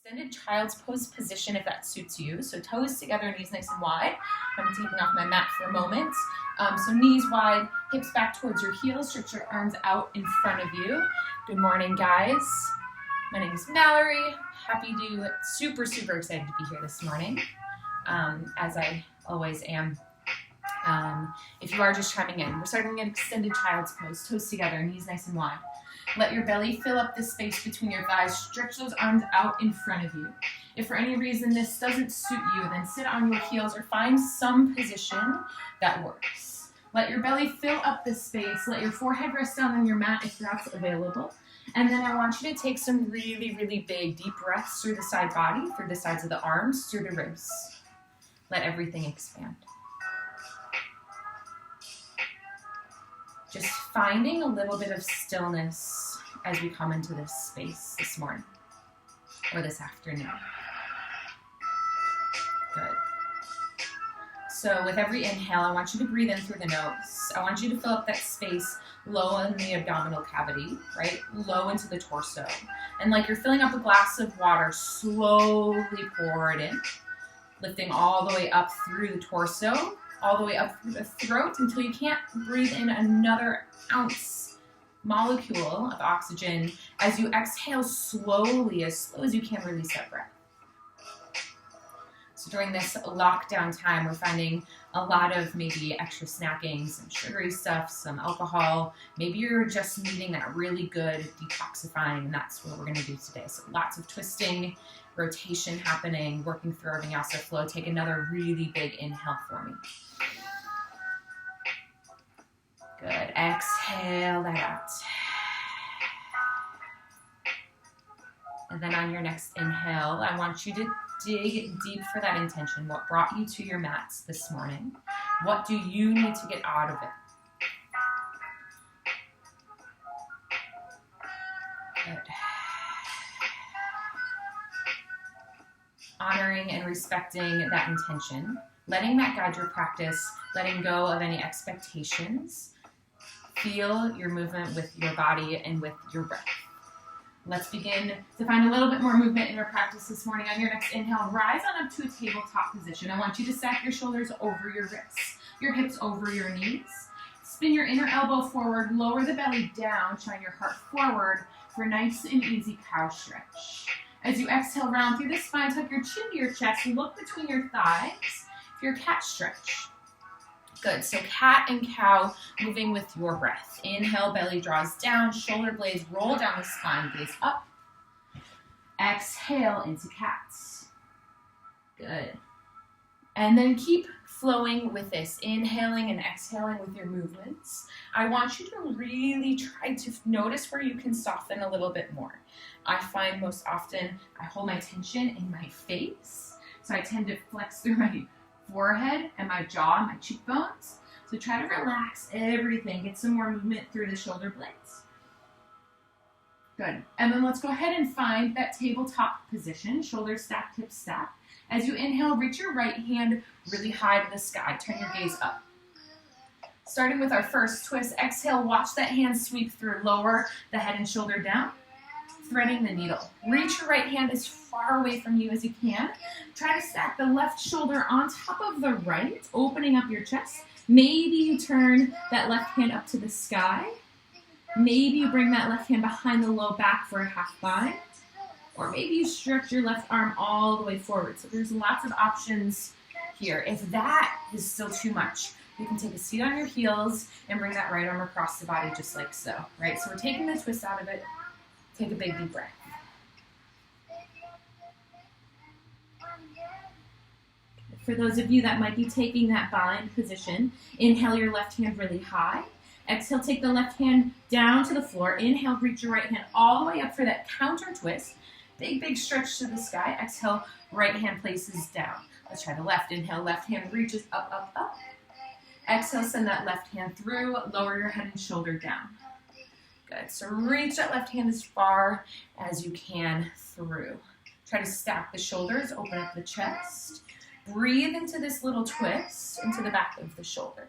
Extended child's pose position if that suits you. So toes together, knees nice and wide. I'm taking off my mat for a moment. So knees wide, hips back towards your heels, stretch your arms out in front of you. Good morning, guys. My name is Mallory. Super excited to be here this morning, as I always am. If you are just chiming in, we're starting an extended child's pose, toes together, knees nice and wide. Let your belly fill up the space between your thighs. Stretch those arms out in front of you. If for any reason this doesn't suit you, then sit on your heels or find some position that works. Let your belly fill up the space. Let your forehead rest down on your mat if that's available. And then I want you to take some really big deep breaths through the side body, through the sides of the arms, through the ribs. Let everything expand. Just finding a little bit of stillness as we come into this space this morning or this afternoon. Good. So with every inhale, I want you to breathe in through the nose. I want you to fill up that space low in the abdominal cavity, right? Low into the torso. And like you're filling up a glass of water, slowly pour it in, lifting all the way up through the torso, all the way up through the throat until you can't breathe in another ounce molecule of oxygen. As you exhale slowly, as slow as you can, release that breath. So during this lockdown time, we're finding a lot of maybe extra snacking, some sugary stuff, some alcohol. Maybe you're just needing that really good detoxifying, and that's what we're going to do today. So lots of twisting, rotation happening, working through our Vinyasa flow. Take another really big inhale for me. Good. Exhale that out. And then on your next inhale, I want you to dig deep for that intention. What brought you to your mats this morning? What do you need to get out of it? Good. Honoring and respecting that intention, letting that guide your practice, letting go of any expectations. Feel your movement with your body and with your breath. Let's begin to find a little bit more movement in our practice this morning. On your next inhale, rise on up to a tabletop position. I want you to stack your shoulders over your wrists, your hips over your knees. Spin your inner elbow forward, lower the belly down, shine your heart forward for a nice and easy cow stretch. As you exhale, round through the spine, tuck your chin to your chest, look between your thighs for your cat stretch. Good, so cat and cow moving with your breath. Inhale, belly draws down, shoulder blades roll down the spine, gaze up. Exhale into cats. Good. And then keep flowing with this, inhaling and exhaling with your movements. I want you to really try to notice where you can soften a little bit more. I find most often I hold my tension in my face, so I tend to flex through my forehead and my jaw and my cheekbones. So try to relax everything. Get some more movement through the shoulder blades. Good. And then let's go ahead and find that tabletop position. Shoulders stacked, hips stacked. As you inhale, reach your right hand really high to the sky. Turn your gaze up. Starting with our first twist, exhale, watch that hand sweep through. Lower the head and shoulder down. Threading the needle. Reach your right hand as far away from you as you can. Try to stack the left shoulder on top of the right, opening up your chest. Maybe you turn that left hand up to the sky. Maybe you bring that left hand behind the low back for a half bind. Or maybe you stretch your left arm all the way forward. So there's lots of options here. If that is still too much, you can take a seat on your heels and bring that right arm across the body just like so, right? So we're taking the twist out of it. Take a big deep breath. For those of you that might be taking that bind position, inhale your left hand really high. Exhale, take the left hand down to the floor. Inhale, reach your right hand all the way up for that counter twist. Big stretch to the sky. Exhale, right hand places down. Let's try the left. Inhale, left hand reaches up. Exhale, send that left hand through. Lower your head and shoulder down. Good. So reach that left hand as far as you can through. Try to stack the shoulders, open up the chest. Breathe into this little twist into the back of the shoulder.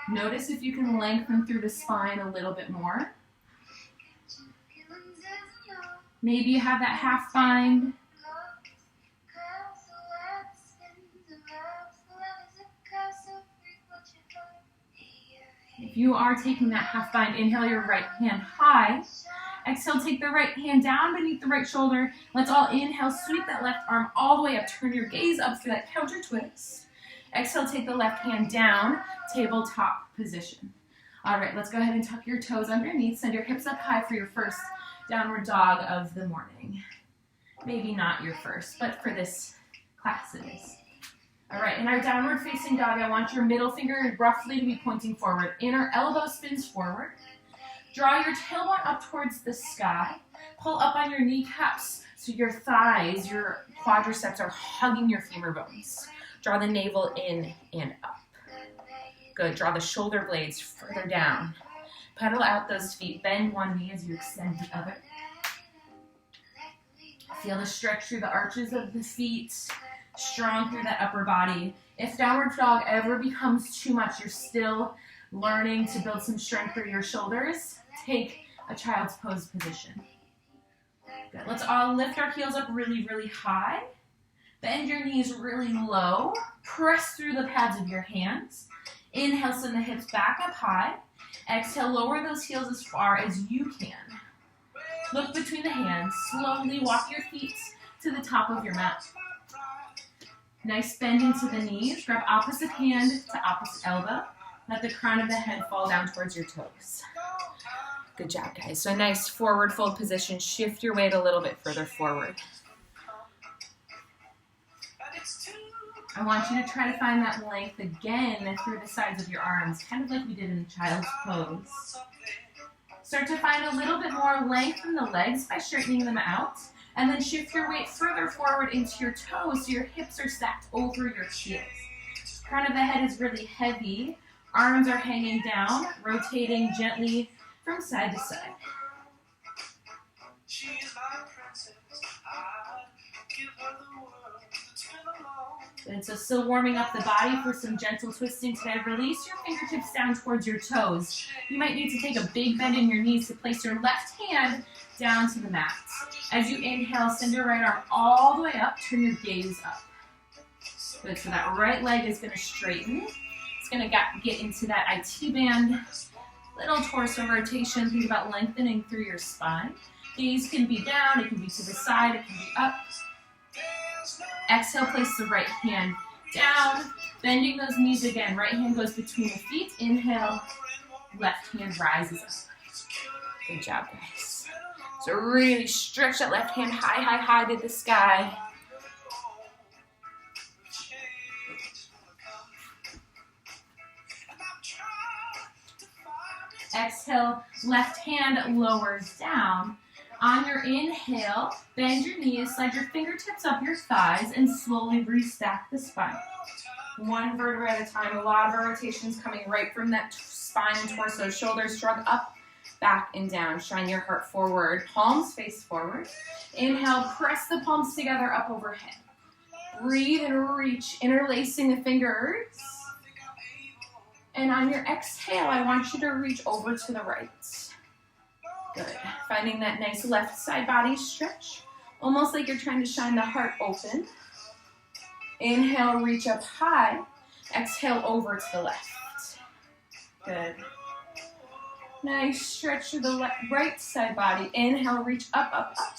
Notice if you can lengthen through the spine a little bit more. Maybe you have that half bind. If you are taking that half bind, inhale your right hand high. Exhale, take the right hand down beneath the right shoulder. Let's all inhale, sweep that left arm all the way up. Turn your gaze up for that counter twist. Exhale, take the left hand down, tabletop position. All right, let's go ahead and tuck your toes underneath. Send your hips up high for your first downward dog of the morning. Maybe not your first, but for this class it is. All right, in our downward facing dog, I want your middle finger roughly to be pointing forward. Inner elbow spins forward. Draw your tailbone up towards the sky. Pull up on your kneecaps so your thighs, your quadriceps are hugging your femur bones. Draw the navel in and up. Good. Draw the shoulder blades further down. Pedal out those feet. Bend one knee as you extend the other. Feel the stretch through the arches of the feet. Strong through that upper body. If downward dog ever becomes too much, you're still learning to build some strength through your shoulders, take a child's pose position. Good. Let's all lift our heels up really, really high. Bend your knees really low. Press through the pads of your hands. Inhale, send the hips back up high. Exhale, lower those heels as far as you can. Look between the hands. Slowly walk your feet to the top of your mat. Nice bend into the knees. Grab opposite hand to opposite elbow. Let the crown of the head fall down towards your toes. Good job, guys. So a nice forward fold position. Shift your weight a little bit further forward. I want you to try to find that length again through the sides of your arms, kind of like we did in child's pose. Start to find a little bit more length in the legs by straightening them out, and then shift your weight further forward into your toes so your hips are stacked over your heels. Crown of the head is really heavy. Arms are hanging down, rotating gently from side to side. Good, so still warming up the body for some gentle twisting today. Release your fingertips down towards your toes. You might need to take a big bend in your knees to place your left hand down to the mat. As you inhale, send your right arm all the way up, turn your gaze up. Good, so that right leg is gonna straighten. It's gonna get into that IT band. Little torso rotation, think about lengthening through your spine. Gaze can be down, it can be to the side, it can be up. Exhale, place the right hand down, bending those knees again. Right hand goes between the feet. Inhale, left hand rises up. Good job, guys. So really stretch that left hand high, high, high to the sky. Exhale, left hand lowers down. On your inhale, bend your knees, slide your fingertips up your thighs, and slowly restack the spine. One vertebra at a time. A lot of our rotations coming right from that spine and torso. Shoulders shrug up, back, and down. Shine your heart forward. Palms face forward. Inhale, press the palms together up overhead. Breathe and reach, interlacing the fingers. And on your exhale, I want you to reach over to the right. Good. Finding that nice left side body stretch. Almost like you're trying to shine the heart open. Inhale, reach up high. Exhale, over to the left. Good. Nice stretch to the right side body. Inhale, reach up, up, up.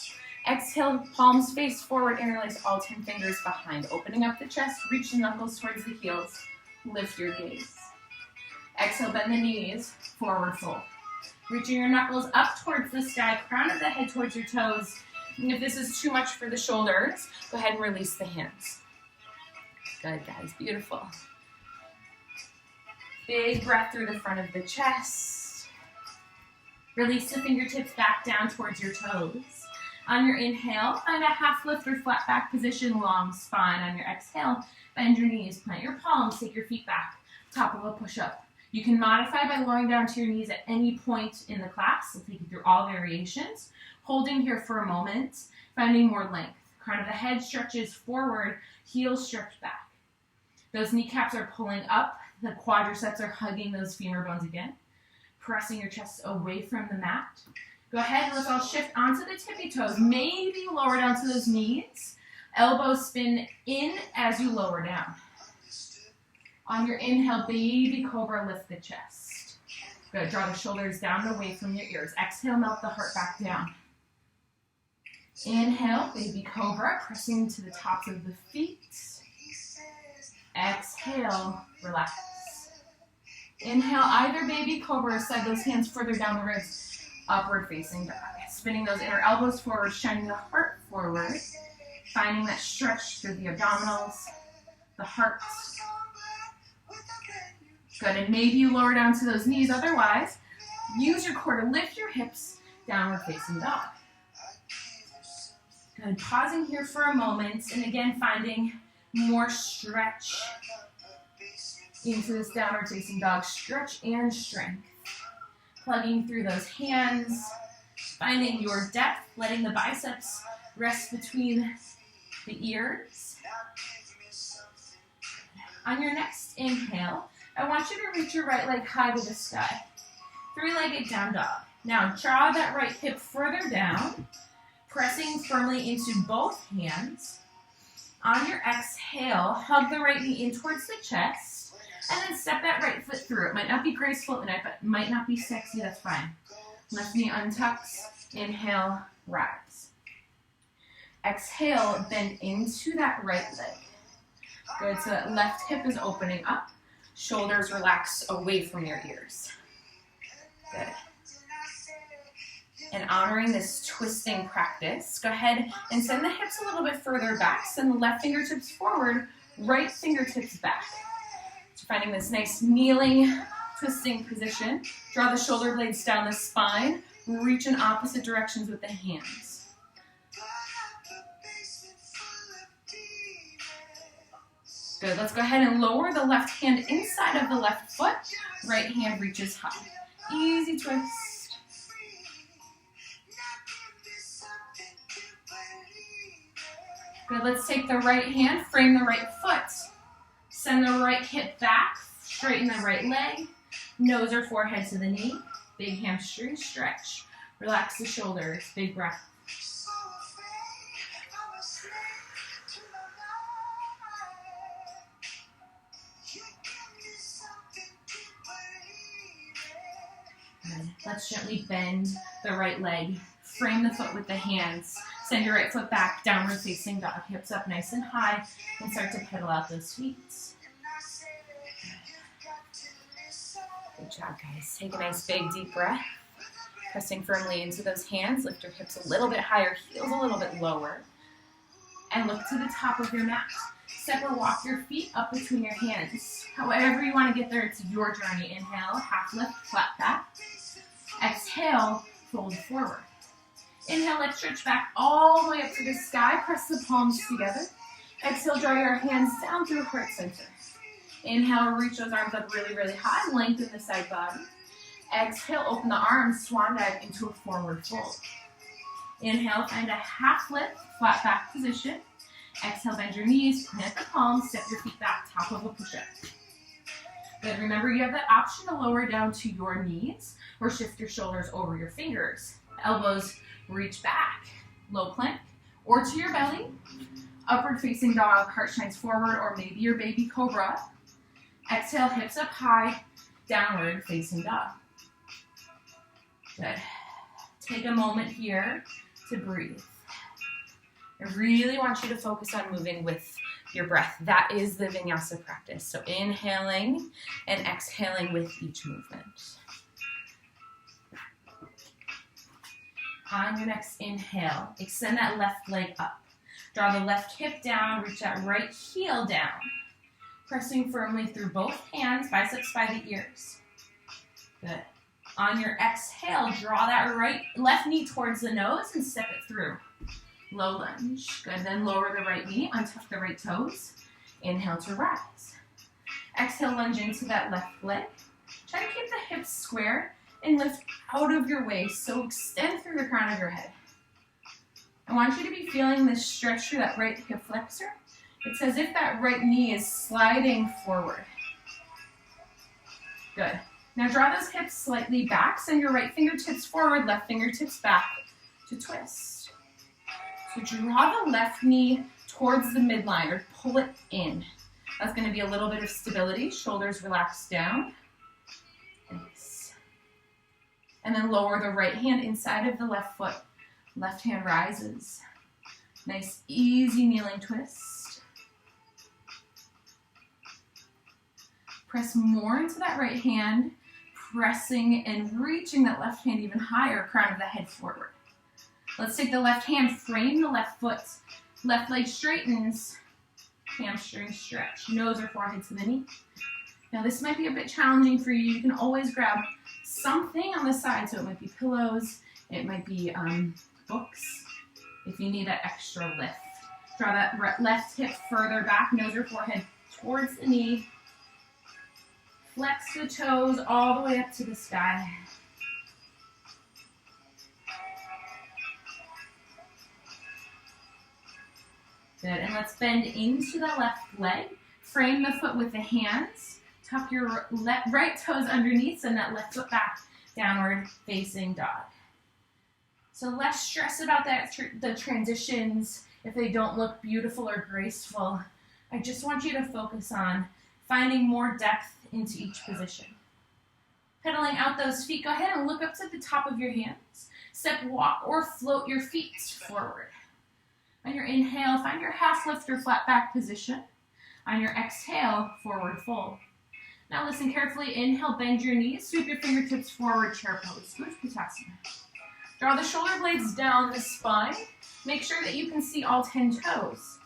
Exhale, palms face forward. Interlace all 10 fingers behind. Opening up the chest. Reach the knuckles towards the heels. Lift your gaze. Exhale, bend the knees. Forward fold. Reaching your knuckles up towards the sky, crown of the head towards your toes. And if this is too much for the shoulders, go ahead and release the hands. Good, guys. Beautiful. Big breath through the front of the chest. Release the fingertips back down towards your toes. On your inhale, find a half lift or flat back position, long spine. On your exhale, bend your knees, plant your palms, take your feet back, top of a push-up. You can modify by lowering down to your knees at any point in the class. We'll take you through all variations. Holding here for a moment, finding more length. Crown of the head stretches forward, heels stretch back. Those kneecaps are pulling up. The quadriceps are hugging those femur bones again. Pressing your chest away from the mat. Go ahead, let's all shift onto the tippy toes. Maybe lower down to those knees. Elbows spin in as you lower down. On your inhale, baby cobra, lift the chest. Good, draw the shoulders down and away from your ears. Exhale, melt the heart back down. Inhale, baby cobra, pressing to the tops of the feet. Exhale, relax. Inhale, either baby cobra, slide those hands further down the ribs, upward facing dog. Spinning those inner elbows forward, shining the heart forward, finding that stretch through the abdominals, the heart. Good, and maybe you lower down to those knees. Otherwise, use your core to lift your hips, downward facing dog. Good, pausing here for a moment, and again, finding more stretch into this downward facing dog. Stretch and strength. Plugging through those hands, finding your depth, letting the biceps rest between the ears. On your next inhale, I want you to reach your right leg high to the sky. Three-legged down dog. Now draw that right hip further down, pressing firmly into both hands. On your exhale, hug the right knee in towards the chest, and then step that right foot through. It might not be graceful, it might not be sexy, that's fine. Left knee untucks, inhale, rise. Exhale, bend into that right leg. Good, so that left hip is opening up. Shoulders relax away from your ears. Good. And honoring this twisting practice, go ahead and send the hips a little bit further back. Send the left fingertips forward, right fingertips back. So finding this nice kneeling, twisting position. Draw the shoulder blades down the spine. Reach in opposite directions with the hands. Good, let's go ahead and lower the left hand inside of the left foot. Right hand reaches high. Easy twist. Good, let's take the right hand, frame the right foot. Send the right hip back, straighten the right leg. Nose or forehead to the knee. Big hamstring stretch. Relax the shoulders, big breath. Good. Let's gently bend the right leg. Frame the foot with the hands. Send your right foot back, downward facing dog. Hips up nice and high, and start to pedal out those feet. Good job, guys. Take a nice big deep breath. Pressing firmly into those hands. Lift your hips a little bit higher, heels a little bit lower. And look to the top of your mat. Step or walk your feet up between your hands. However you want to get there, it's your journey. Inhale, half lift, flat back. Exhale, fold forward. Inhale, let's stretch back all the way up to the sky. Press the palms together. Exhale, draw your hands down through heart center. Inhale, reach those arms up really, really high. Lengthen the side body. Exhale, open the arms, swan dive into a forward fold. Inhale, find a half lift, flat back position. Exhale, bend your knees, plant the palms, step your feet back, top of a push-up. Good, remember you have that option to lower down to your knees or shift your shoulders over your fingers. Elbows reach back, low plank, or to your belly. Upward facing dog, heart shines forward, or maybe your baby cobra. Exhale, hips up high, downward facing dog. Good. Take a moment here to breathe. I really want you to focus on moving with your breath. That is the Vinyasa practice. So inhaling and exhaling with each movement. On your next inhale, extend that left leg up. Draw the left hip down, reach that right heel down. Pressing firmly through both hands, biceps by the ears. Good. On your exhale, draw that left knee towards the nose and step it through. Low lunge. Good. Then lower the right knee, untuck the right toes. Inhale to rise. Exhale, lunge into that left leg. Try to keep the hips square and lift out of your waist. So extend through the crown of your head. I want you to be feeling this stretch through that right hip flexor. It's as if that right knee is sliding forward. Good. Now draw those hips slightly back. Send your right fingertips forward, left fingertips back to twist. So draw the left knee towards the midline or pull it in. That's going to be a little bit of stability. Shoulders relax down. Nice. And then lower the right hand inside of the left foot. Left hand rises. Nice, easy kneeling twist. Press more into that right hand, pressing and reaching that left hand even higher, crown of the head forward. Let's take the left hand, frame the left foot, left leg straightens, hamstring stretch, nose or forehead to the knee. Now this might be a bit challenging for you. You can always grab something on the side, so it might be pillows, it might be books, if you need that extra lift. Draw that left hip further back, nose or forehead towards the knee. Flex the toes all the way up to the sky. Good, and let's bend into the left leg. Frame the foot with the hands. Tuck your right toes underneath, send that left foot back, downward facing dog. So less stress about that, the transitions, if they don't look beautiful or graceful. I just want you to focus on finding more depth into each position. Pedaling out those feet, go ahead and look up to the top of your hands. Step, walk, or float your feet forward. On your inhale, find your half lift or flat back position. On your exhale, forward fold. Now listen carefully. Inhale, bend your knees, sweep your fingertips forward, chair pose, Utkatasana. Draw the shoulder blades down the spine. Make sure that you can see all 10 toes.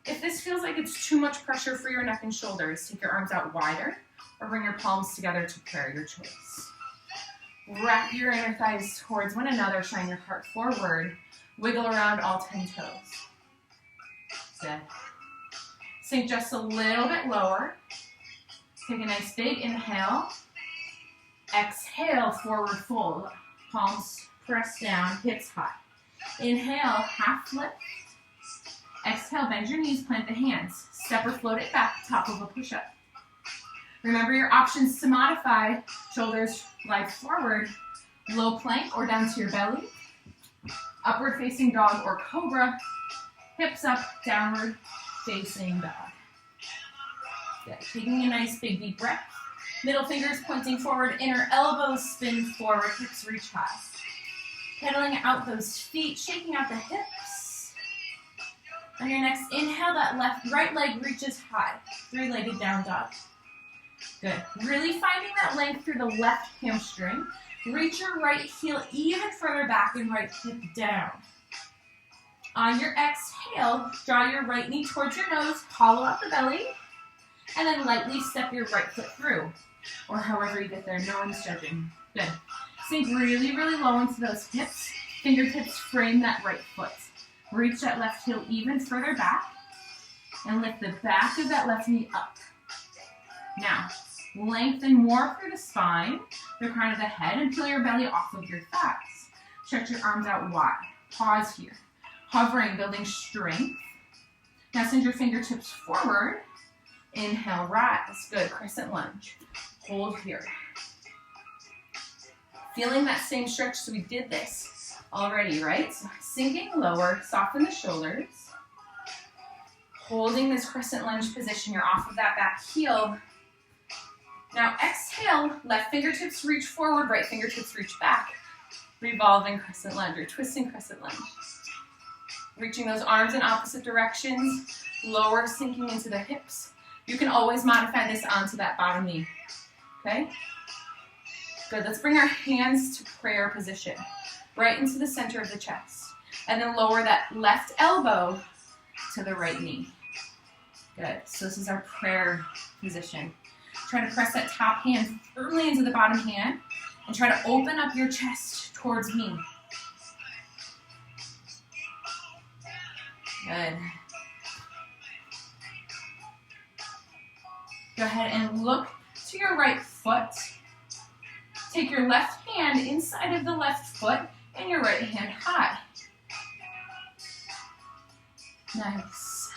If this feels like it's too much pressure for your neck and shoulders, take your arms out wider or bring your palms together to prayer, your choice. Wrap your inner thighs towards one another, shine your heart forward. Wiggle around all 10 toes. Good. Sink just a little bit lower. Take a nice big inhale. Exhale, forward fold. Palms press down, hips high. Inhale, half lift. Exhale, bend your knees, plant the hands. Step or float it back, top of a push-up. Remember your options to modify. Shoulders glide forward, low plank or down to your belly. Upward facing dog or cobra. Hips up, downward facing dog. Good. Taking a nice big deep breath. Middle fingers pointing forward, inner elbows spin forward, hips reach high. Pedaling out those feet, shaking out the hips. On your next inhale, that right leg reaches high. Three-legged down dog. Good. Really finding that length through the left hamstring. Reach your right heel even further back and right hip down. On your exhale, draw your right knee towards your nose, hollow out the belly, and then lightly step your right foot through, or however you get there. No one's judging. Good. Sink really, really low into those hips. Fingertips frame that right foot. Reach that left heel even further back, and lift the back of that left knee up. Now, lengthen more through the spine, the crown of the head, and peel your belly off of your thighs. Stretch your arms out wide. Pause here. Hovering, building strength. Now send your fingertips forward. Inhale, rise. Good. Crescent lunge. Hold here. Feeling that same stretch, so we did this already, right? So sinking lower, soften the shoulders. Holding this crescent lunge position, you're off of that back heel. Now exhale, left fingertips reach forward, right fingertips reach back. Revolving crescent lunge or twisting crescent lunge. Reaching those arms in opposite directions, lower, sinking into the hips. You can always modify this onto that bottom knee, okay? Good, let's bring our hands to prayer position, right into the center of the chest. And then lower that left elbow to the right knee. Good, so this is our prayer position. Try to press that top hand firmly into the bottom hand and try to open up your chest towards me. Good. Go ahead and look to your right foot. Take your left hand inside of the left foot and your right hand high. Nice.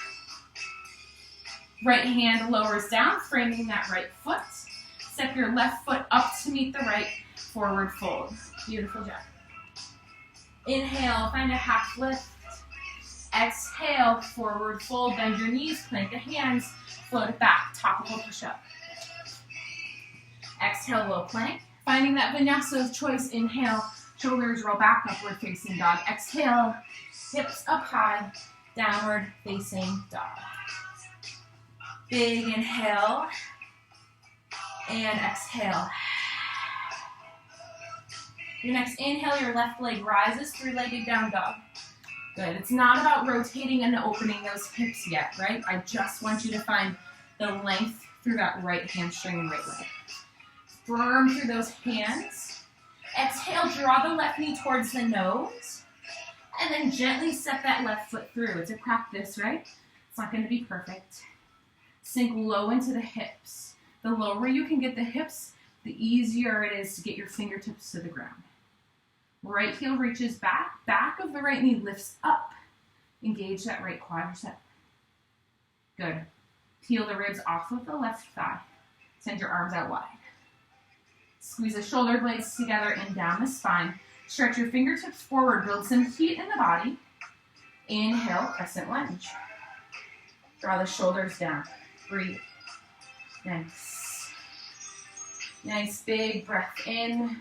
Right hand lowers down, framing that right foot. Step your left foot up to meet the right, forward fold. Beautiful job. Inhale, find a half lift. Exhale, forward fold, bend your knees, plant the hands, float it back, top of a push-up. Exhale, low plank. Finding that vinyasa of choice, inhale, shoulders roll back, upward facing dog. Exhale, hips up high, downward facing dog. Big inhale, and exhale. Your next inhale, your left leg rises, three-legged down dog. Good. It's not about rotating and opening those hips yet, right? I just want you to find the length through that right hamstring and right leg. Firm through those hands. Exhale, draw the left knee towards the nose. And then gently step that left foot through. It's a practice, right? It's not going to be perfect. Sink low into the hips. The lower you can get the hips, the easier it is to get your fingertips to the ground. Right heel reaches back. Back of the right knee lifts up. Engage that right quadricep. Good. Peel the ribs off of the left thigh. Send your arms out wide. Squeeze the shoulder blades together and down the spine. Stretch your fingertips forward. Build some heat in the body. Inhale, crescent lunge. Draw the shoulders down. Breathe. Nice. Nice big breath in.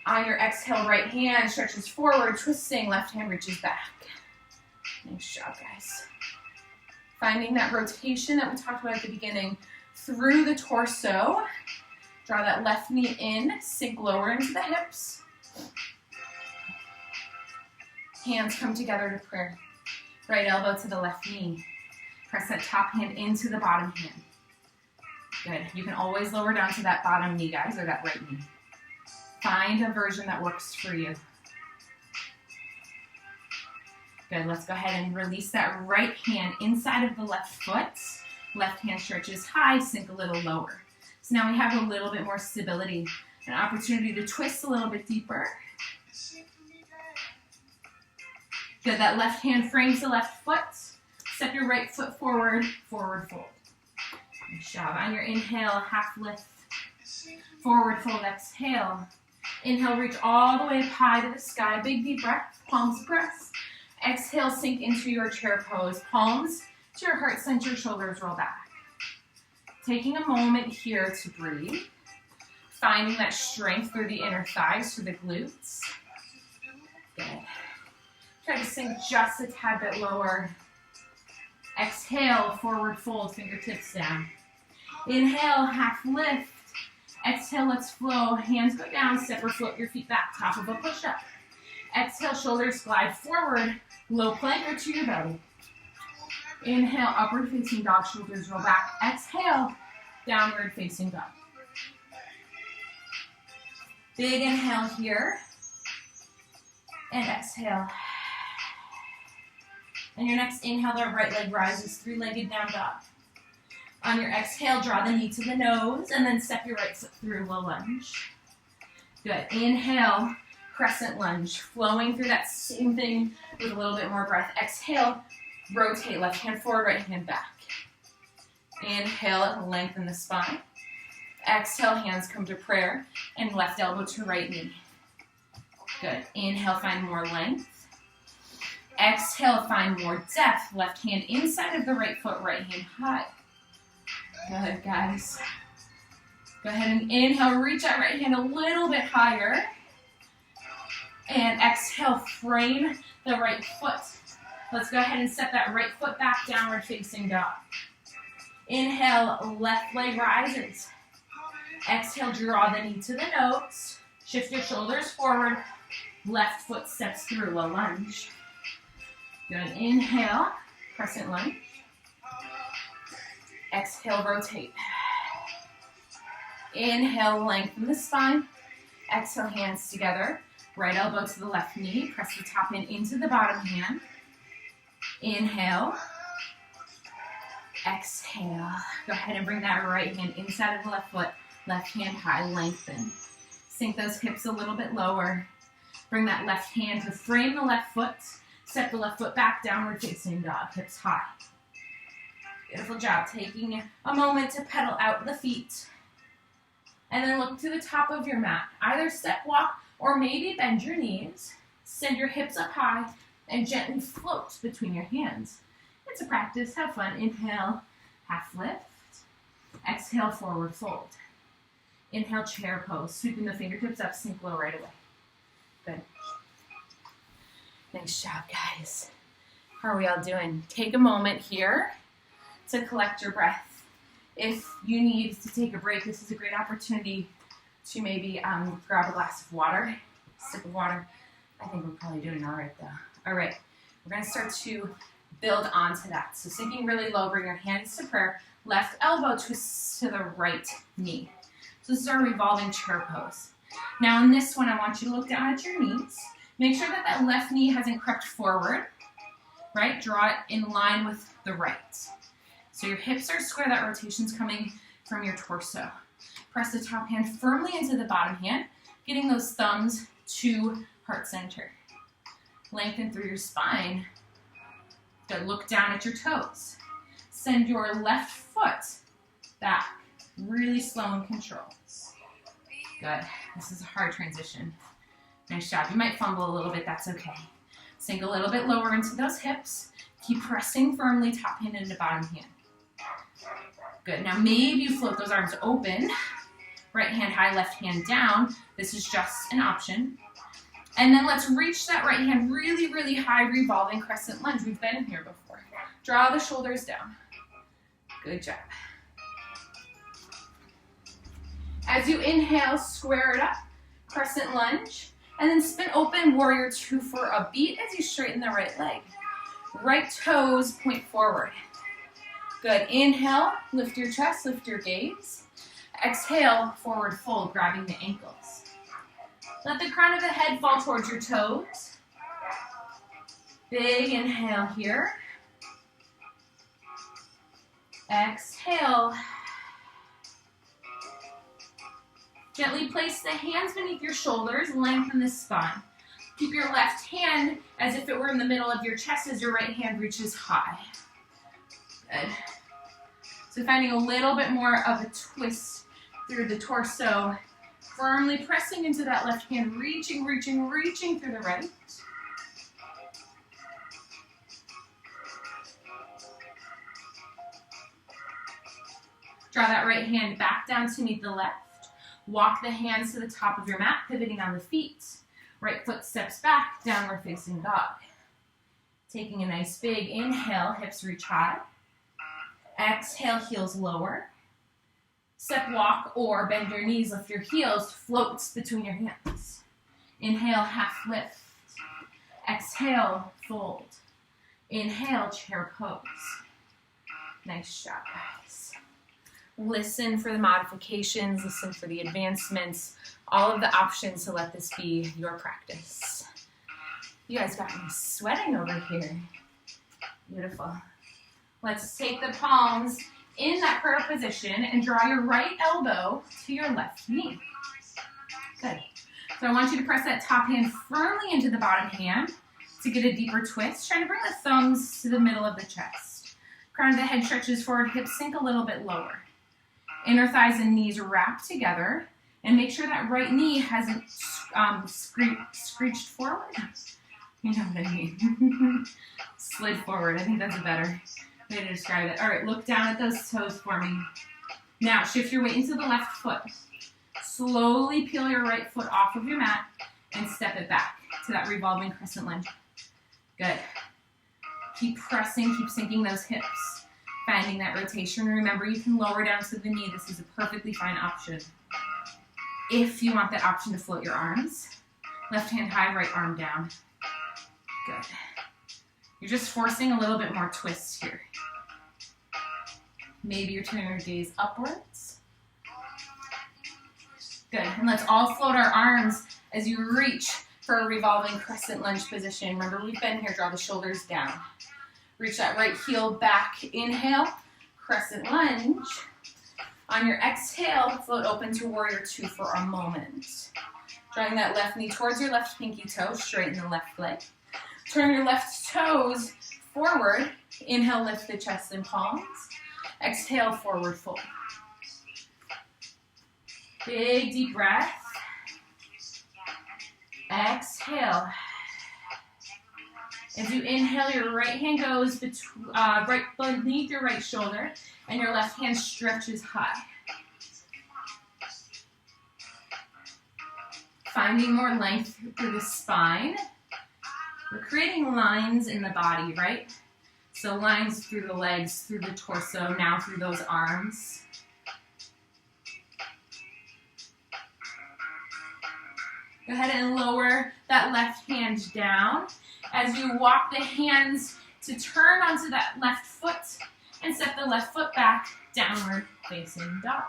On your exhale, right hand stretches forward, twisting, left hand reaches back. Nice job, guys. Finding that rotation that we talked about at the beginning through the torso. Draw that left knee in, sink lower into the hips. Hands come together to prayer. Right elbow to the left knee. Press that top hand into the bottom hand. Good. You can always lower down to that bottom knee, guys, or that right knee. Find a version that works for you. Good, let's go ahead and release that right hand inside of the left foot. Left hand stretches high, sink a little lower. So now we have a little bit more stability, an opportunity to twist a little bit deeper. Good, that left hand frames the left foot. Step your right foot forward, forward fold. Nice job. On your inhale, half lift. Forward fold, exhale. Inhale, reach all the way up high to the sky. Big deep breath, palms press. Exhale, sink into your chair pose. Palms to your heart center, shoulders roll back. Taking a moment here to breathe. Finding that strength through the inner thighs, through the glutes. Good. Try to sink just a tad bit lower. Exhale, forward fold, fingertips down. Inhale, half lift. Exhale, let's flow. Hands go down, step or float your feet back, top of a push-up. Exhale, shoulders glide forward, low plank or to your belly. Inhale, upward facing dog, shoulders roll back. Exhale, downward facing dog. Big inhale here. And exhale. And your next inhale, the right leg rises, three-legged down dog. On your exhale, draw the knee to the nose, and then step your right foot through low lunge. Good. Inhale, crescent lunge, flowing through that same thing with a little bit more breath. Exhale, rotate, left hand forward, right hand back. Inhale, lengthen the spine. Exhale, hands come to prayer, and left elbow to right knee. Good. Inhale, find more length. Exhale, find more depth. Left hand inside of the right foot, right hand high. Good, guys. Go ahead and inhale, reach that right hand a little bit higher. And exhale, frame the right foot. Let's go ahead and step that right foot back, downward facing dog. Inhale, left leg rises. Exhale, draw the knee to the nose. Shift your shoulders forward. Left foot steps through, low lunge. Good. Inhale, crescent lunge. Exhale, rotate. Inhale, lengthen the spine. Exhale, hands together. Right elbow to the left knee. Press the top hand into the bottom hand. Inhale. Exhale. Go ahead and bring that right hand inside of the left foot. Left hand high, lengthen. Sink those hips a little bit lower. Bring that left hand to frame the left foot. Step the left foot back, downward facing dog, hips high. Beautiful job. Taking a moment to pedal out the feet. And then look to the top of your mat. Either step walk or maybe bend your knees. Send your hips up high and gently float between your hands. It's a practice. Have fun. Inhale, half lift. Exhale, forward fold. Inhale, chair pose. Sweeping the fingertips up, sink low right away. Good. Nice job, guys. How are we all doing? Take a moment here to collect your breath. If you need to take a break, this is a great opportunity to maybe grab a glass of water, sip of water. I think we're probably doing all right, though. All right, we're going to start to build onto that. So sinking really low, bring your hands to prayer. Left elbow twists to the right knee. So this is our revolving chair pose. Now in this one, I want you to look down at your knees. Make sure that that left knee hasn't crept forward, right? Draw it in line with the right. So your hips are square, that rotation's coming from your torso. Press the top hand firmly into the bottom hand, getting those thumbs to heart center. Lengthen through your spine. Good. Look down at your toes. Send your left foot back, really slow and controlled. Good. This is a hard transition. Nice job. You might fumble a little bit, that's okay. Sink a little bit lower into those hips. Keep pressing firmly, top hand into bottom hand. Good. Now maybe you float those arms open. Right hand high, left hand down. This is just an option. And then let's reach that right hand really, really high, revolving crescent lunge. We've been here before. Draw the shoulders down. Good job. As you inhale, square it up, crescent lunge, and then spin open, warrior two for a beat as you straighten the right leg. Right toes point forward. Good. Inhale, lift your chest, lift your gaze. Exhale, forward fold, grabbing the ankles. Let the crown of the head fall towards your toes. Big inhale here. Exhale. Gently place the hands beneath your shoulders, lengthen the spine. Keep your left hand as if it were in the middle of your chest as your right hand reaches high. Good. So finding a little bit more of a twist through the torso, firmly pressing into that left hand, reaching, reaching, reaching through the right. Draw that right hand back down to meet the left. Walk the hands to the top of your mat, pivoting on the feet. Right foot steps back, downward facing dog. Taking a nice big inhale, hips reach high. Exhale, heels lower. Step walk or bend your knees, lift your heels, floats between your hands. Inhale, half lift. Exhale, fold. Inhale, chair pose. Nice job, guys. Listen for the modifications, listen for the advancements, all of the options to let this be your practice. You guys got me sweating over here. Beautiful. Let's take the palms in that prayer position and draw your right elbow to your left knee. Good. So I want you to press that top hand firmly into the bottom hand to get a deeper twist. Trying to bring the thumbs to the middle of the chest. Crown of the head stretches forward, hips sink a little bit lower. Inner thighs and knees wrap together, and make sure that right knee hasn't screeched forward. You know what I mean. Slid forward. I think that's a better way to describe it. All right, look down at those toes for me. Now, shift your weight into the left foot. Slowly peel your right foot off of your mat and step it back to that revolving crescent lunge. Good. Keep pressing, keep sinking those hips. Finding that rotation. Remember, you can lower down to the knee. This is a perfectly fine option. If you want that option to float your arms, left hand high, right arm down. Good. You're just forcing a little bit more twist here. Maybe you're turning your gaze upwards. Good. And let's all float our arms as you reach for a revolving crescent lunge position. Remember, we've been here. Draw the shoulders down. Reach that right heel back. Inhale, crescent lunge. On your exhale, float open to warrior two for a moment. Drawing that left knee towards your left pinky toe, straighten the left leg. Turn your left toes forward. Inhale, lift the chest and palms. Exhale, forward fold. Big deep breath. Exhale. As you inhale, your right hand goes right beneath your right shoulder, and your left hand stretches high. Finding more length through the spine. We're creating lines in the body, right? So lines through the legs, through the torso, now through those arms. Go ahead and lower that left hand down as you walk the hands to turn onto that left foot and step the left foot back, downward facing dog.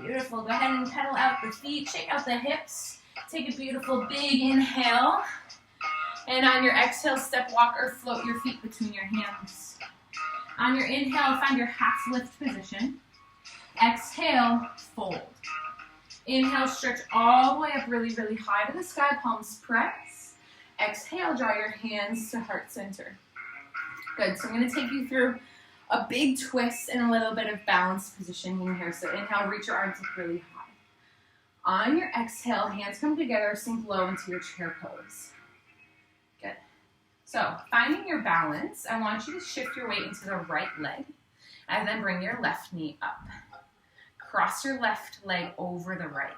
Beautiful. Go ahead and pedal out the feet, shake out the hips. Take a beautiful big inhale. And on your exhale, step, walk, or float your feet between your hands. On your inhale, find your half lift position. Exhale, fold. Inhale, stretch all the way up really, really high to the sky, palms press. Exhale, draw your hands to heart center. Good, so I'm going to take you through a big twist and a little bit of balance positioning here. So inhale, reach your arms up really high. On your exhale, hands come together, sink low into your chair pose. Good. So finding your balance, I want you to shift your weight into the right leg and then bring your left knee up. Cross your left leg over the right.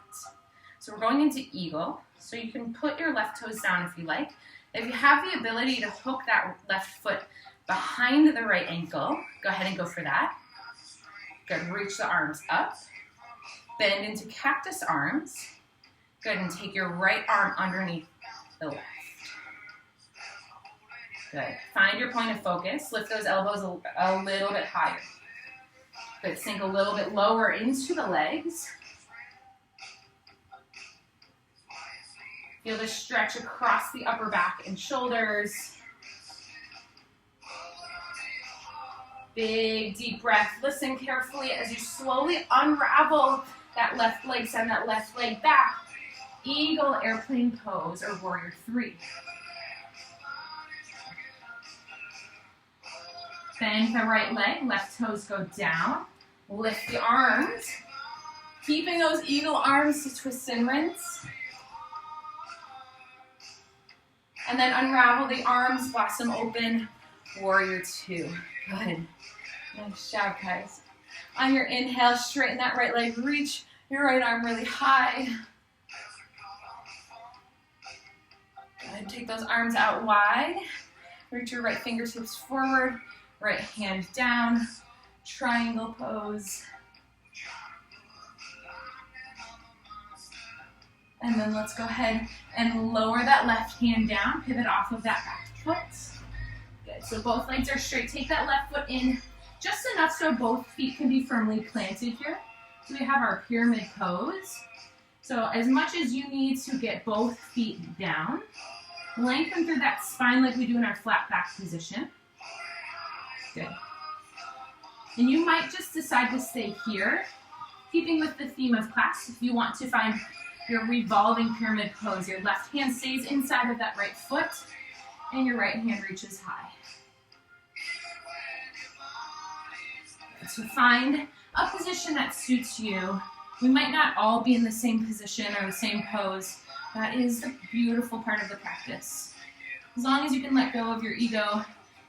So we're going into eagle. So you can put your left toes down if you like. If you have the ability to hook that left foot behind the right ankle, go ahead and go for that. Good, reach the arms up. Bend into cactus arms. Good, and take your right arm underneath the left. Good, find your point of focus. Lift those elbows a little bit higher. Good, sink a little bit lower into the legs. Feel the stretch across the upper back and shoulders. Big deep breath. Listen carefully as you slowly unravel that left leg, send that left leg back. Eagle, airplane pose, or warrior three. Bend the right leg, left toes go down. Lift the arms. Keeping those eagle arms to twist and rinse. And then unravel the arms, blossom open, warrior two. Good. Nice job, guys. On your inhale, straighten that right leg, reach your right arm really high. Good. Take those arms out wide. Reach your right fingertips forward, right hand down, triangle pose. And then let's go ahead and lower that left hand down, pivot off of that back foot. Good, so both legs are straight. Take that left foot in just enough so both feet can be firmly planted here. So we have our pyramid pose. So as much as you need to get both feet down, lengthen through that spine like we do in our flat back position. Good. And you might just decide to stay here, keeping with the theme of class. If you want to find your revolving pyramid pose, your left hand stays inside of that right foot, and your right hand reaches high. So find a position that suits you. We might not all be in the same position or the same pose. That is the beautiful part of the practice. As long as you can let go of your ego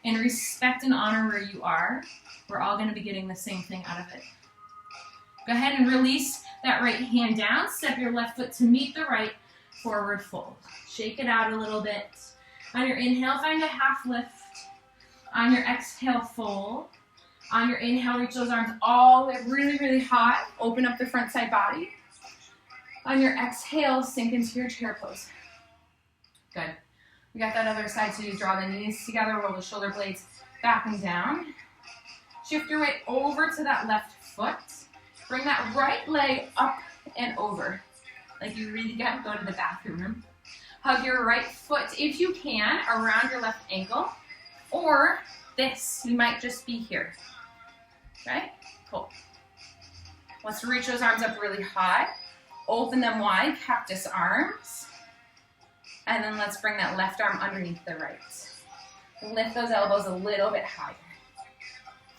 and respect and honor where you are, we're all going to be getting the same thing out of it. Go ahead and release that right hand down. Step your left foot to meet the right, forward fold. Shake it out a little bit. On your inhale, find a half lift. On your exhale, fold. On your inhale, reach those arms all the way really, really high. Open up the front side body. On your exhale, sink into your chair pose. Good. We got that other side, so you draw the knees together, roll the shoulder blades back and down. Shift your weight over to that left foot. Bring that right leg up and over, like you really got to go to the bathroom. Hug your right foot, if you can, around your left ankle, or this, you might just be here. Okay, cool. Let's reach those arms up really high. Open them wide, cactus arms. And then let's bring that left arm underneath the right. Lift those elbows a little bit higher.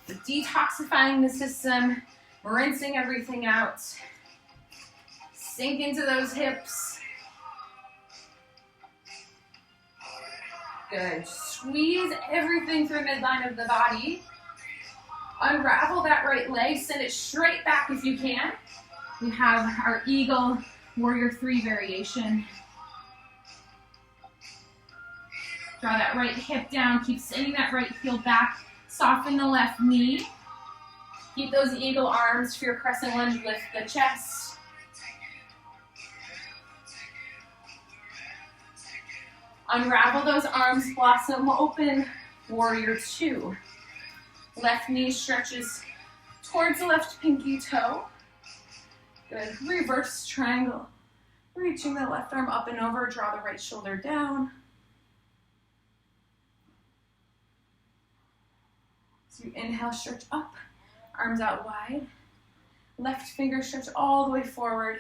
So detoxifying the system, rinsing everything out. Sink into those hips. Good. Squeeze everything through midline of the body. Unravel that right leg. Send it straight back if you can. We have our Eagle Warrior 3 variation. Draw that right hip down. Keep sending that right heel back. Soften the left knee. Keep those eagle arms for your crescent lunge. Lift the chest. Unravel those arms. Blossom open. Warrior 2. Left knee stretches towards the left pinky toe. Good. Reverse triangle. Reaching the left arm up and over. Draw the right shoulder down. So you inhale, stretch up. Arms out wide. Left finger stretch all the way forward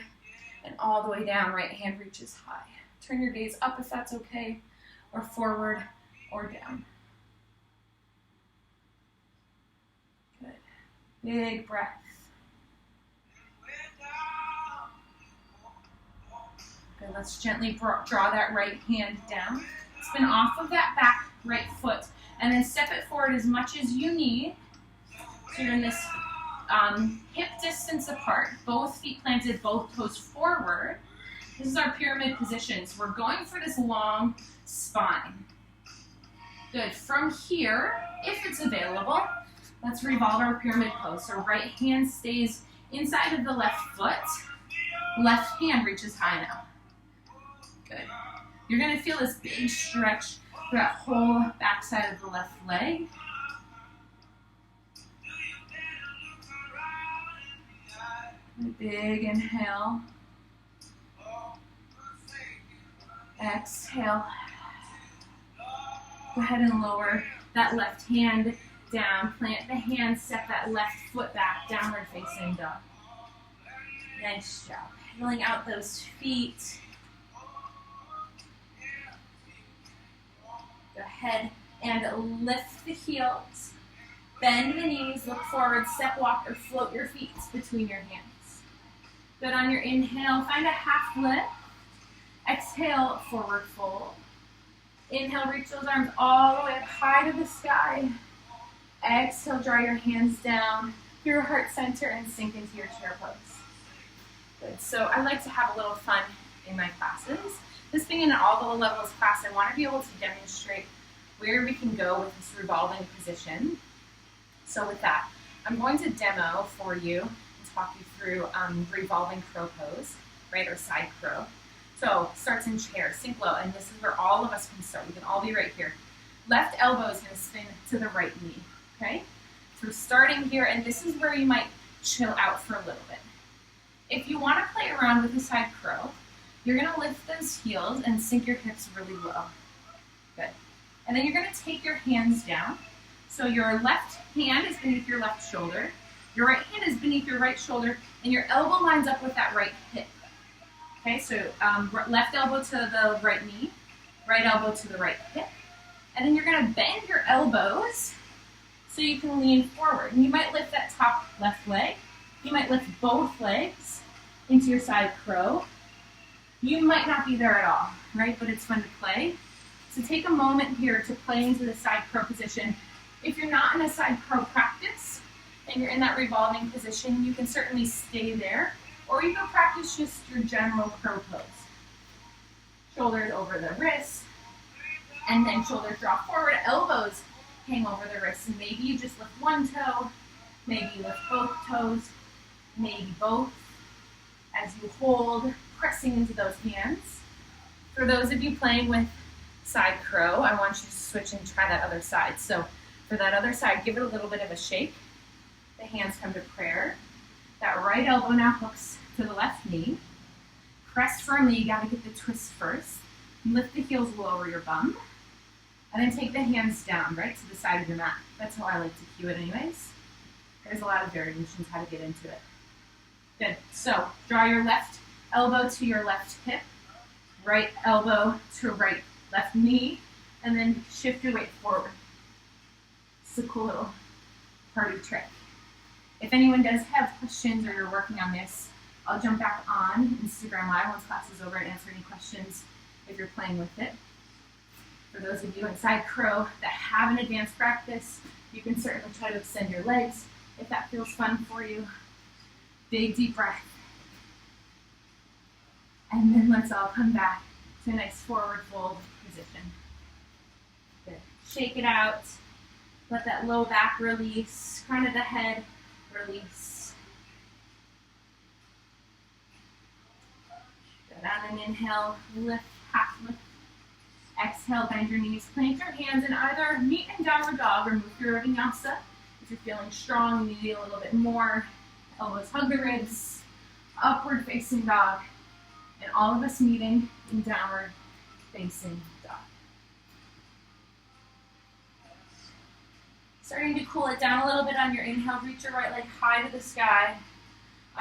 and all the way down. Right hand reaches high. Turn your gaze up if that's okay, or forward or down. Good. Big breath. Good. Let's gently draw that right hand down. Spin off of that back right foot and then step it forward as much as you need. So you're in this hip distance apart, both feet planted, both toes forward. This is our pyramid position. So we're going for this long spine. Good. From here, if it's available, let's revolve our pyramid pose. So right hand stays inside of the left foot. Left hand reaches high now. Good. You're going to feel this big stretch through that whole backside of the left leg. Big inhale. Exhale. Go ahead and lower that left hand down. Plant the hand, step that left foot back, downward facing dog. Nice job. Pedaling out those feet. Go ahead and lift the heels. Bend the knees, look forward, step, walk, or float your feet between your hands. Good. On your inhale, find a half lift. Exhale, forward fold. Inhale, reach those arms all the way up high to the sky. Exhale, draw your hands down through your heart center and sink into your chair pose. Good. So I like to have a little fun in my classes. This being an all the levels class, I want to be able to demonstrate where we can go with this revolving position. So with that, I'm going to demo for you and talk you through revolving crow pose, right, or side crow. So starts in chair, sink low, and this is where all of us can start. We can all be right here. Left elbow is going to spin to the right knee, okay? So starting here, and this is where you might chill out for a little bit. If you want to play around with the side crow, you're going to lift those heels and sink your hips really low. Good. And then you're going to take your hands down. So your left hand is beneath your left shoulder, your right hand is beneath your right shoulder, and your elbow lines up with that right hip. Okay, so left elbow to the right knee, right elbow to the right hip. And then you're going to bend your elbows so you can lean forward. And you might lift that top left leg. You might lift both legs into your side crow. You might not be there at all, right? But it's fun to play. So take a moment here to play into the side crow position. If you're not in a side crow practice and you're in that revolving position, you can certainly stay there. Or you can practice just your general crow pose. Shoulders over the wrists, and then shoulders drop forward, elbows hang over the wrists, and maybe you just lift one toe, maybe you lift both toes, maybe both, as you hold, pressing into those hands. For those of you playing with side crow, I want you to switch and try that other side. So for that other side, give it a little bit of a shake. The hands come to prayer. That right elbow now hooks to the left knee. Press firmly, you gotta get the twist first. Lift the heels lower your bum. And then take the hands down, right, to the side of your mat. That's how I like to cue it anyways. There's a lot of variations how to get into it. Good, so draw your left elbow to your left hip, right elbow to left knee, and then shift your weight forward. It's a cool little party trick. If anyone does have questions or you're working on this, I'll jump back on Instagram Live once class is over and answer any questions if you're playing with it. For those of you in side crow that have an advanced practice, you can certainly try to extend your legs if that feels fun for you. Big deep breath. And then let's all come back to a nice forward fold position. Good. Shake it out. Let that low back release. Crown of the head release. Good. On an inhale, lift, half lift. Exhale, bend your knees. Plant your hands in either meet and downward dog or move through vinyasa. If you're feeling strong, you need a little bit more. Elbows hug the ribs. Upward facing dog. And all of us meeting in downward facing dog. Starting to cool it down a little bit on your inhale, reach your right leg high to the sky.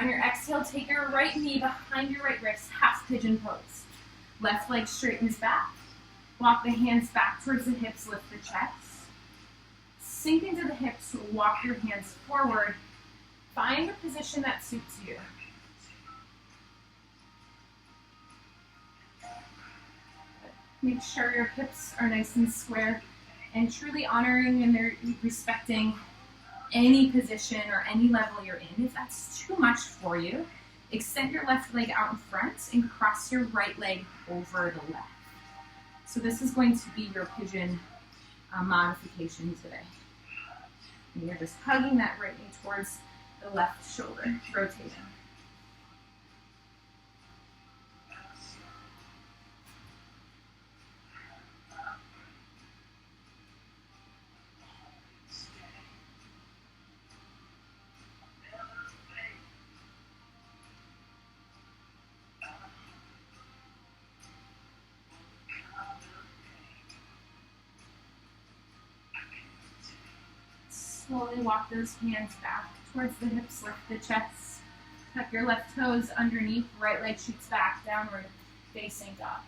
On your exhale, take your right knee behind your right wrist, half pigeon pose. Left leg straightens back. Walk the hands back towards the hips, lift the chest. Sink into the hips, walk your hands forward. Find a position that suits you. Make sure your hips are nice and square and truly honoring and respecting any position or any level you're in. If that's too much for you, extend your left leg out in front and cross your right leg over the left. So this is going to be your pigeon modification today. And you're just hugging that right knee towards the left shoulder, rotating. Slowly walk those hands back towards the hips, lift the chest. Tuck your left toes underneath, right leg shoots back, downward facing dog.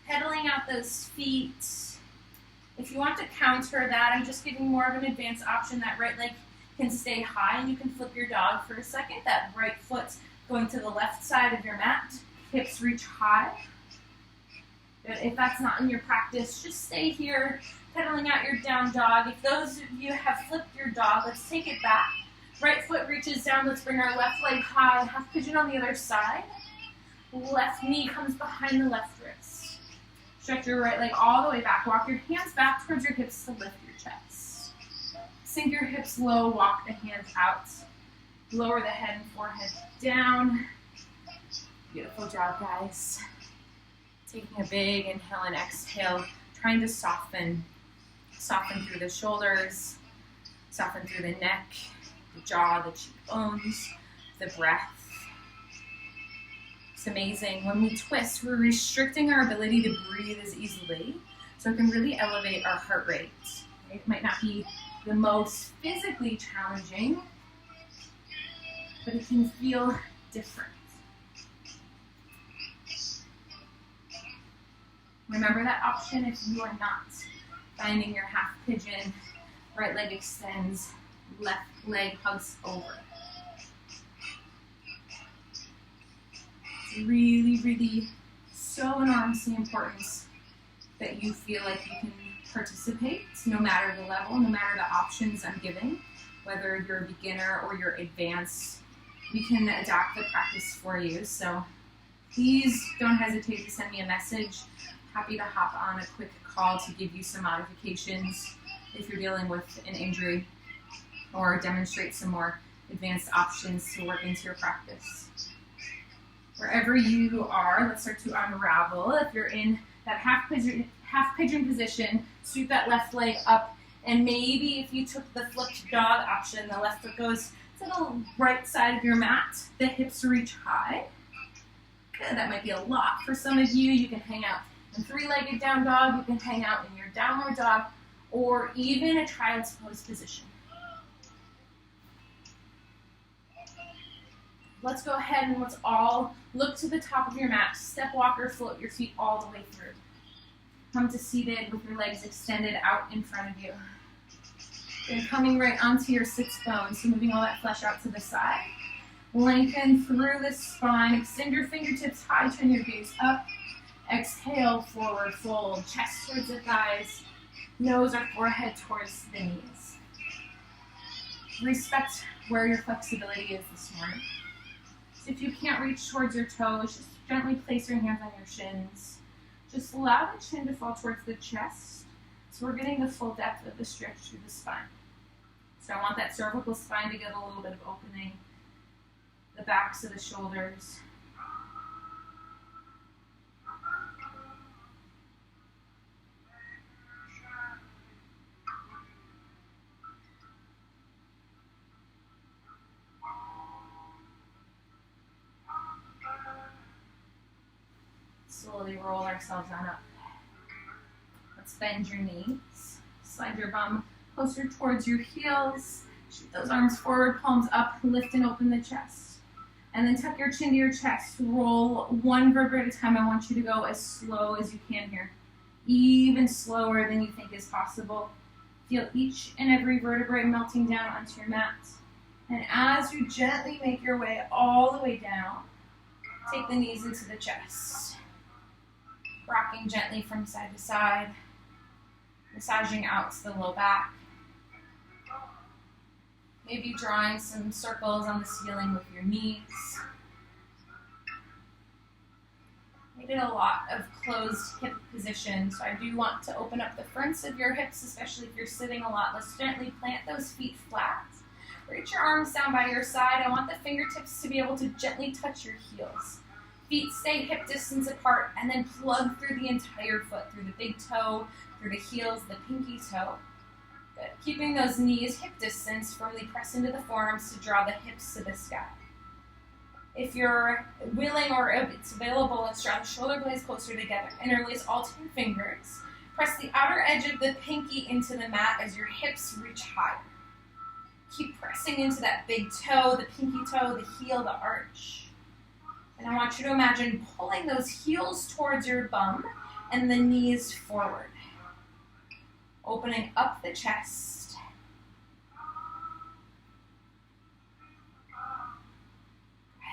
Pedaling out those feet. If you want to counter that, I'm just giving more of an advanced option. That right leg can stay high and you can flip your dog for a second. That right foot going to the left side of your mat. Hips reach high. Good. If that's not in your practice, just stay here, pedaling out your down dog. If those of you have flipped your dog, let's take it back. Right foot reaches down. Let's bring our left leg high. Half pigeon on the other side. Left knee comes behind the left wrist. Stretch your right leg all the way back. Walk your hands back towards your hips to lift your chest. Sink your hips low. Walk the hands out. Lower the head and forehead down. Beautiful job, guys. Taking a big inhale and exhale. Trying to soften through the shoulders, soften through the neck, the jaw, the cheekbones, the breath. It's amazing. When we twist, we're restricting our ability to breathe as easily, so it can really elevate our heart rate. It might not be the most physically challenging, but it can feel different. Remember that option if you are not finding your half pigeon. Right leg extends, left leg hugs over. It's really, really so enormously important that you feel like you can participate no matter the level, no matter the options I'm giving, whether you're a beginner or you're advanced. We can adapt the practice for you. So please don't hesitate to send me a message. Happy to hop on a quick call to give you some modifications if you're dealing with an injury or demonstrate some more advanced options to work into your practice. Wherever you are, let's start to unravel. If you're in that half pigeon position, scoot that left leg up, and maybe if you took the flipped dog option, the left foot goes to the right side of your mat, the hips reach high. Good, that might be a lot for some of you. You can hang out in three-legged down dog, you can hang out in your downward dog, or even a child's pose position. Let's go ahead and let's all look to the top of your mat. Step walker, float your feet all the way through. Come to seated with your legs extended out in front of you. Then coming right onto your sits bones, so moving all that flesh out to the side. Lengthen through the spine. Extend your fingertips high. Turn your gaze up. Exhale, forward fold. Chest towards the thighs. Nose or forehead towards the knees. Respect where your flexibility is this morning. So if you can't reach towards your toes, just gently place your hands on your shins. Just allow the chin to fall towards the chest. So we're getting the full depth of the stretch through the spine. So I want that cervical spine to get a little bit of opening. The backs of the shoulders. Slowly roll ourselves on up. Let's bend your knees. Slide your bum closer towards your heels. Shoot those arms forward, palms up, lift and open the chest. And then tuck your chin to your chest. Roll one vertebra at a time. I want you to go as slow as you can here. Even slower than you think is possible. Feel each and every vertebrae melting down onto your mat. And as you gently make your way all the way down, take the knees into the chest. Rocking gently from side to side. Massaging out to the low back. Maybe drawing some circles on the ceiling with your knees. We did a lot of closed hip position, so I do want to open up the fronts of your hips, especially if you're sitting a lot. Let's gently plant those feet flat. Reach your arms down by your side. I want the fingertips to be able to gently touch your heels. Feet stay hip distance apart, and then plug through the entire foot, through the big toe, through the heels, the pinky toe. Good. Keeping those knees hip distance, firmly press into the forearms to draw the hips to the sky. If you're willing or if it's available, let's draw the shoulder blades closer together. Interlace all 10 fingers. Press the outer edge of the pinky into the mat as your hips reach higher. Keep pressing into that big toe, the pinky toe, the heel, the arch. And I want you to imagine pulling those heels towards your bum and the knees forward. Opening up the chest.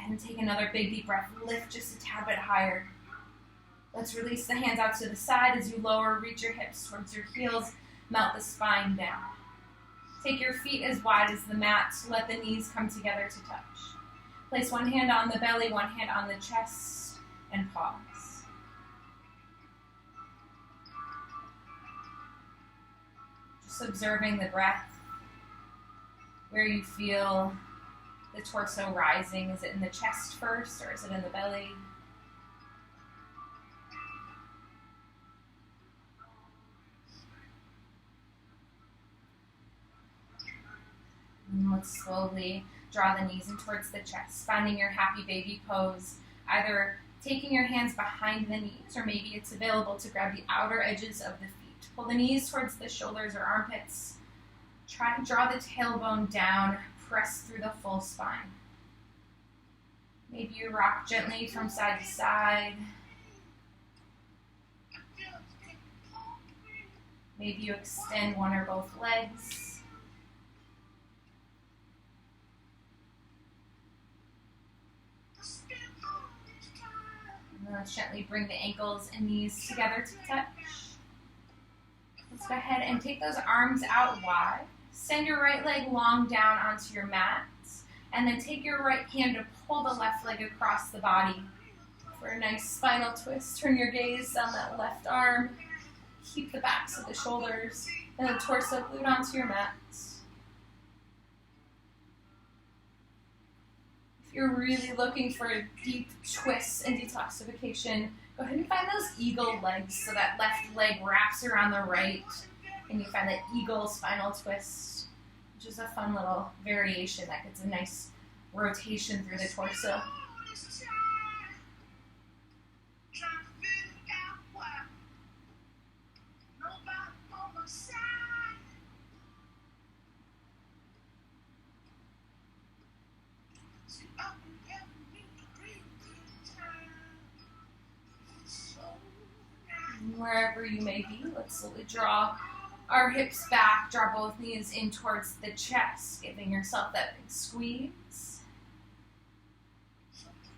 And take another big deep breath. Lift just a tad bit higher. Let's release the hands out to the side as you lower, reach your hips towards your heels, melt the spine down. Take your feet as wide as the mat. Let the knees come together to touch. Place one hand on the belly, one hand on the chest, and pause. Just observing the breath, where you feel the torso rising. Is it in the chest first, or is it in the belly? And let's slowly draw the knees in towards the chest, finding your happy baby pose, either taking your hands behind the knees, or maybe it's available to grab the outer edges of the feet. Pull the knees towards the shoulders or armpits. Try to draw the tailbone down, press through the full spine. Maybe you rock gently from side to side. Maybe you extend one or both legs. And let's gently bring the ankles and knees together to touch. Let's go ahead and take those arms out wide. Send your right leg long down onto your mat. And then take your right hand to pull the left leg across the body for a nice spinal twist. Turn your gaze down that left arm. Keep the backs of the shoulders and the torso glued onto your mat. If you're really looking for a deep twist and detoxification, go ahead and find those eagle legs. So that left leg wraps around the right, and you find that eagle spinal twist, which is a fun little variation that gets a nice rotation through the torso. Wherever you may be, let's slowly draw our hips back, draw both knees in towards the chest, giving yourself that big squeeze.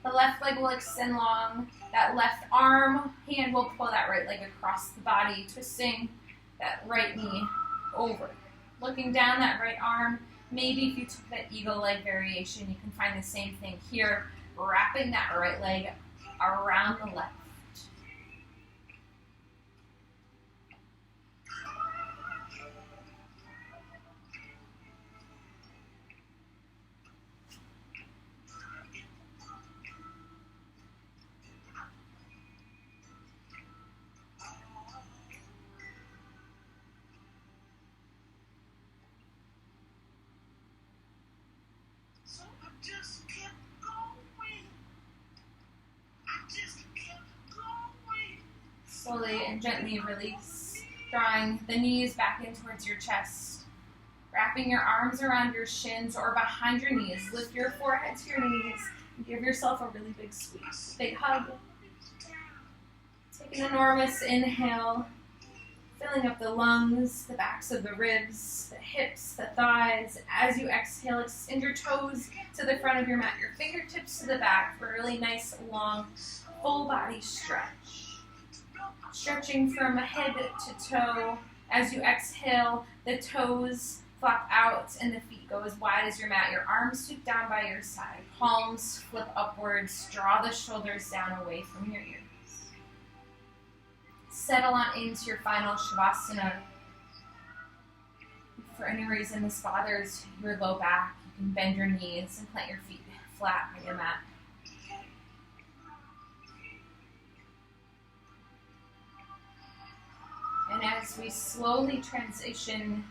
The left leg will extend long. That left hand will pull that right leg across the body, twisting that right knee over. Looking down that right arm. Maybe if you took that eagle leg variation, you can find the same thing here, wrapping that right leg around the left. Slowly and gently release, drawing the knees back in towards your chest. Wrapping your arms around your shins or behind your knees. Lift your forehead to your knees and give yourself a really big squeeze. Big hug. Take an enormous inhale, filling up the lungs, the backs of the ribs, the hips, the thighs. As you exhale, extend your toes to the front of your mat, your fingertips to the back for a really nice, long, full body stretch. Stretching from head to toe. As you exhale, the toes flop out and the feet go as wide as your mat. Your arms sweep down by your side. Palms flip upwards. Draw the shoulders down away from your ears. Settle on into your final Shavasana. If for any reason this bothers your low back, you can bend your knees and plant your feet flat on your mat. And as we slowly transition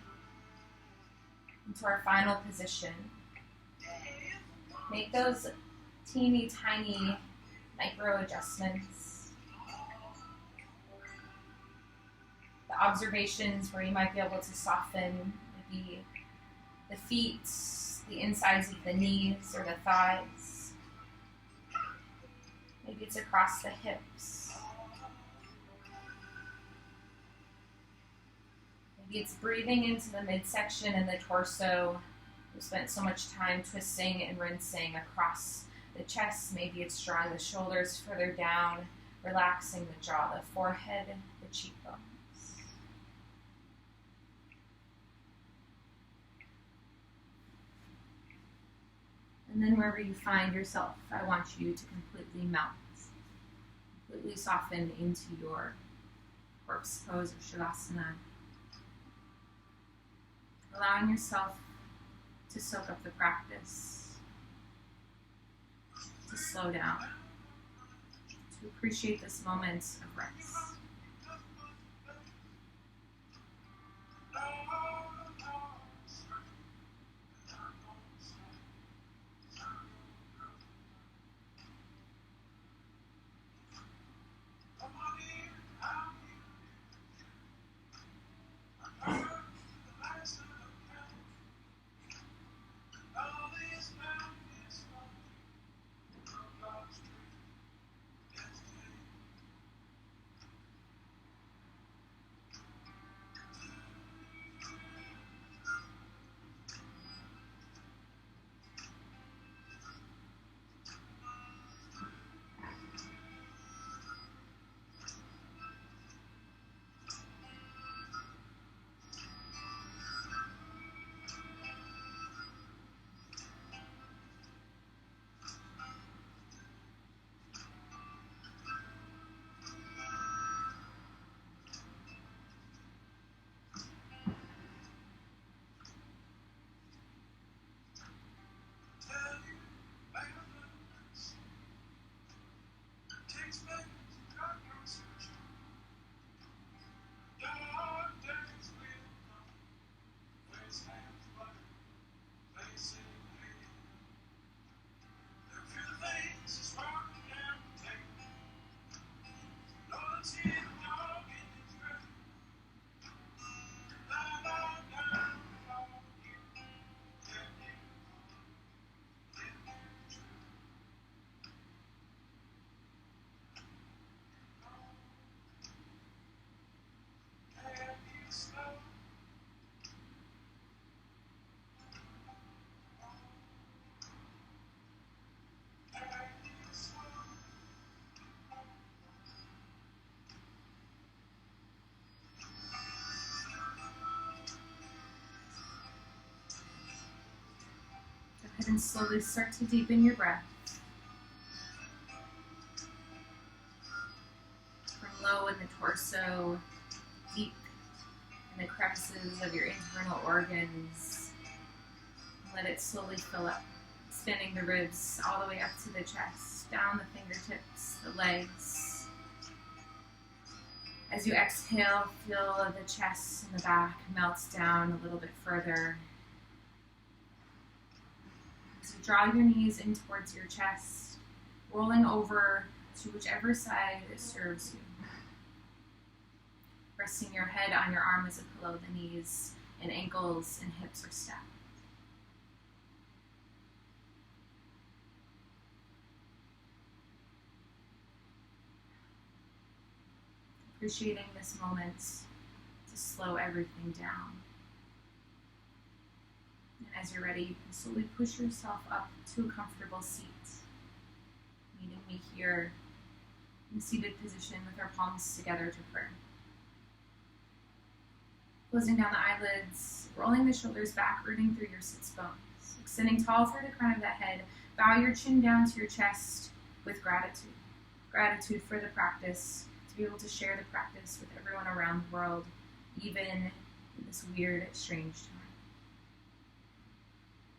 into our final position, make those teeny tiny micro adjustments. The observations where you might be able to soften maybe the feet, the insides of the knees or the thighs. Maybe it's across the hips. Maybe it's breathing into the midsection and the torso. We've spent so much time twisting and rinsing across the chest. Maybe it's drawing the shoulders further down, relaxing the jaw, the forehead, the cheekbones. And then wherever you find yourself, I want you to completely melt, completely soften into your corpse pose or Shavasana. Allowing yourself to soak up the practice, to slow down, to appreciate this moment of rest. ahead and slowly start to deepen your breath. From low in the torso, deep in the crevices of your internal organs. Let it slowly fill up, expanding the ribs all the way up to the chest, down the fingertips, the legs. As you exhale, feel the chest and the back melts down a little bit further. So draw your knees in towards your chest, rolling over to whichever side serves you. Resting your head on your arm as a pillow, the knees and ankles and hips are stacked. Appreciating this moment to slow everything down. And as you're ready, you can slowly push yourself up to a comfortable seat. Meeting me here in seated position with our palms together to prayer. Closing down the eyelids, rolling the shoulders back, rooting through your sits bones. Extending tall through the crown of the head, bow your chin down to your chest with gratitude. Gratitude for the practice, to be able to share the practice with everyone around the world, even in this weird, strange time.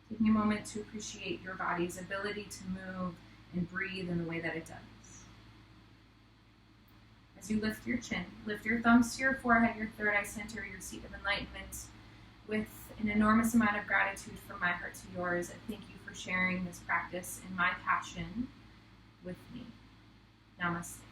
Taking a moment to appreciate your body's ability to move and breathe in the way that it does. As you lift your chin, lift your thumbs to your forehead, your third eye center, your seat of enlightenment, with an enormous amount of gratitude from my heart to yours. I thank you for sharing this practice and my passion with me. Namaste.